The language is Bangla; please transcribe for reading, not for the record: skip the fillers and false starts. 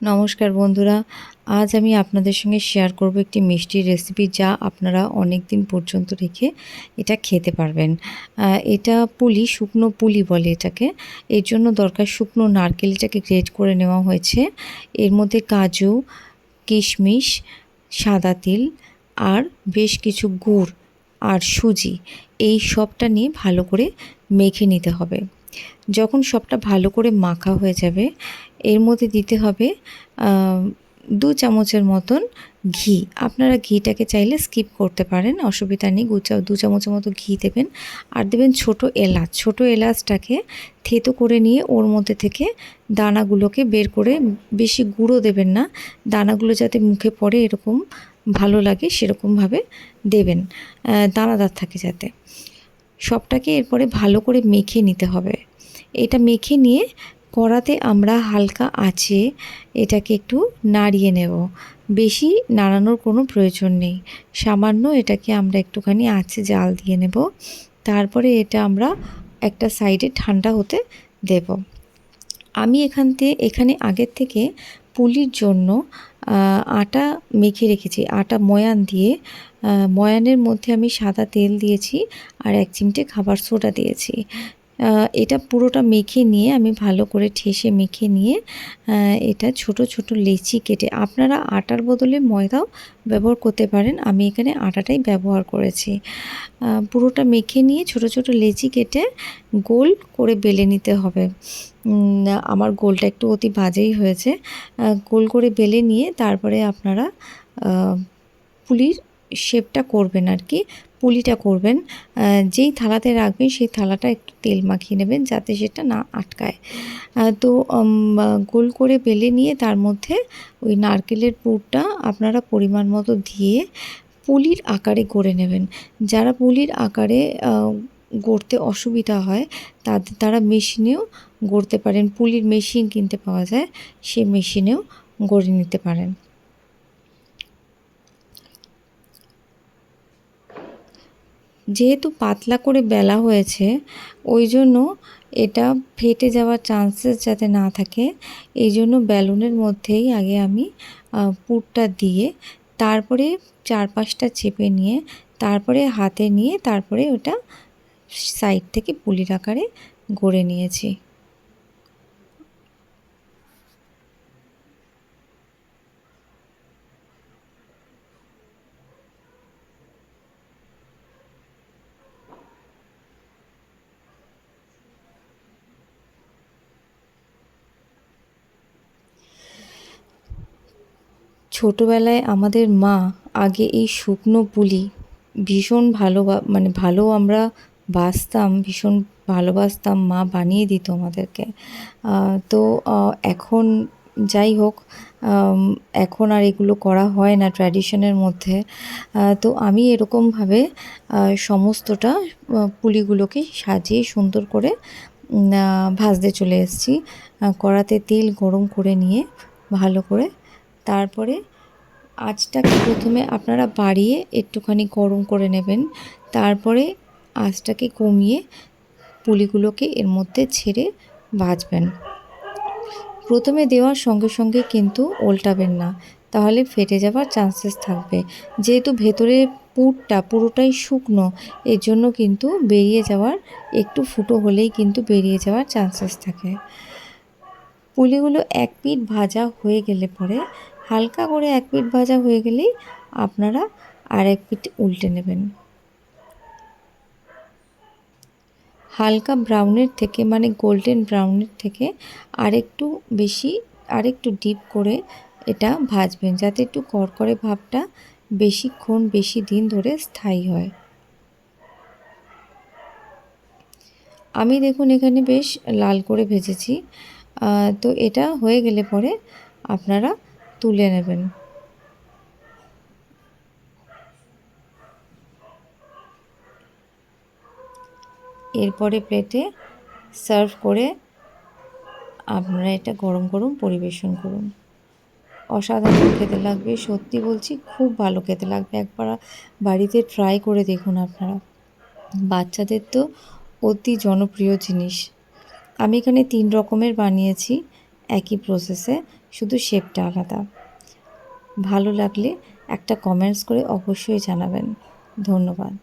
নমস্কার বন্ধুরা, আজ আমি আপনাদের সঙ্গে শেয়ার করব একটি মিষ্টির রেসিপি যা আপনারা অনেক দিন পর্যন্ত রেখে এটা খেতে পারবেন। এটা পুলি, শুকনো পুলি বলে এটাকে। এর জন্য দরকার শুকনো নারকেল, এটাকে গ্রেট করে নেওয়া হয়েছে। এর মধ্যে কাজু, কিশমিশ, সাদা তিল আর বেশ কিছু গুড় আর সুজি, এই সবটা নিয়ে ভালো করে মেখে নিতে হবে। যখন সবটা ভালো করে মাখা হয়ে যাবে, এর মধ্যে দিতে হবে 2 চামচের মতন ঘি। আপনারা ঘিটাকে চাইলে স্কিপ করতে পারেন, অসুবিধা নেই। 2 চামচের মতো ঘি দেবেন। আর দেবেন ছোটো এলাচ। ছোটো এলাচটাকে থেতো করে নিয়ে ওর মধ্যে থেকে দানাগুলোকে বের করে, বেশি গুঁড়ো দেবেন না, দানাগুলো যাতে মুখে পড়ে এরকম ভালো লাগে সেরকমভাবে দেবেন, দানাদার থাকে যাতে। সবটাকে এরপরে ভালো করে মেখে নিতে হবে। এটা মেখে নিয়ে কড়াতে আমরা হালকা আঁচে এটাকে একটু নাড়িয়ে নেব। বেশি নাড়ানোর কোনো প্রয়োজন নেই, সামান্য এটাকে আমরা একটুখানি আঁচে জাল দিয়ে নেব। তারপরে এটা আমরা একটা সাইডে ঠান্ডা হতে দেব। আমি এখানে আগের থেকে পুলির জন্য আটা মেখে রেখেছি। আটা ময়ান দিয়ে, ময়ানের মধ্যে আমি সাদা তেল দিয়েছি আর 1 চিমটে খাবার সোডা দিয়েছি। এটা পুরোটা মেখে নিয়ে আমি ভালো করে ঠেসে মেখে নিয়ে এটা ছোট ছোট লেচি কেটে, আপনারা আটার বদলে ময়দাও ব্যবহার করতে পারেন, আমি এখানে আটাটাই ব্যবহার করেছি। পুরোটা মেখে নিয়ে ছোট ছোট লেচি কেটে গোল করে বেলে নিতে হবে। আমার গোলটা একটু অতি বাজেই হয়েছে। গোল করে বেলে নিয়ে তারপরে আপনারা পুলির শেপটা করবেন আর কি, পুলিটা করবেন। যেই থালাতে রাখবেন সেই থালাটা একটু তেল মাখিয়ে নেবেন যাতে সেটা না আটকায়। তো গোল করে বেলে নিয়ে তার মধ্যে ওই নারকেলের পুরটা আপনারা পরিমাণ মতো দিয়ে পুলির আকারে গড়ে নেবেন। যারা পুলির আকারে গড়তে অসুবিধা হয় তারা মেশিনেও গড়তে পারেন। পুলির মেশিন কিনতে পাওয়া যায়, সেই মেশিনেও গড়ে নিতে পারেন। যেহেতু পাতলা করে বেলা হয়েছে, ওই জন্য এটা ফেটে যাওয়ার চান্সেস যাতে না থাকে, এই জন্য বেলুনের মধ্যেই আগে আমি পুরটা দিয়ে তারপরে 4-5টা চেপে নিয়ে তারপরে হাতে নিয়ে তারপরে ওটা সাইড থেকে পুলির আকারে গড়ে নিয়েছি। ছোটোবেলায় আমাদের মা আগে এই শুকনো পুলি ভীষণ ভালো আমরা বাছতাম, ভীষণ ভালোবাসতাম, মা বানিয়ে দিত আমাদেরকে। তো এখন যাই হোক, এখন আর এগুলো করা হয় না ট্র্যাডিশনের মধ্যে। তো আমি এরকমভাবে সমস্তটা পুলিগুলোকে সাজিয়ে সুন্দর করে ভাজতে চলে এসেছি। কড়াতে তেল গরম করে নিয়ে ভালো করে তারপরে আঁচটাকে প্রথমে আপনারা বাড়িয়ে একটুখানি গরম করে নেবেন। তারপরে আঁচটাকে কমিয়ে পুলিগুলোকে এর মধ্যে ছেড়ে ভাজবেন। প্রথমে দেওয়ার সঙ্গে সঙ্গে কিন্তু উল্টাবেন না, তাহলে ফেটে যাওয়ার চান্সেস থাকবে। যেহেতু ভেতরে পুরটা পুরোটাই শুকনো, এর জন্য কিন্তু বেরিয়ে যাওয়ার, একটু ফুটো হলেই কিন্তু বেরিয়ে যাওয়ার চান্সেস থাকে। পুলিগুলো 1 পিঠ ভাজা হয়ে গেলে পরে, হালকা করে 1 পিঠ ভাজা হয়ে গেলেই আপনারা আর 1 পিঠ উল্টে নেবেন। হালকা ব্রাউনের থেকে, মানে গোল্ডেন ব্রাউনের থেকে আরেকটু বেশি, আরেকটু ডিপ করে এটা ভাজবেন যাতে একটু কড়কড়ে ভাবটা বেশিক্ষণ বেশি দিন ধরে স্থায়ী হয়। আমি দেখুন এখানে বেশ লাল করে ভেজেছি। তো এটা হয়ে গেলে পরে আপনারা তুলে নেবেন। এরপরে প্লেটে সার্ভ করে আপনারা এটা গরম গরম পরিবেশন করুন। অসাধারণ খেতে লাগবে, সত্যি বলছি, খুব ভালো খেতে লাগবে। একবার বাড়িতে ট্রাই করে দেখুন আপনারা। বাচ্চাদের তো অতি জনপ্রিয় জিনিস। আমি এখানে 3 রকমের বানিয়েছি একই প্রসেসে, শুধু শেপটা আলাদা। ভালো লাগলে একটা কমেন্টস করে অবশ্যই জানাবেন। ধন্যবাদ।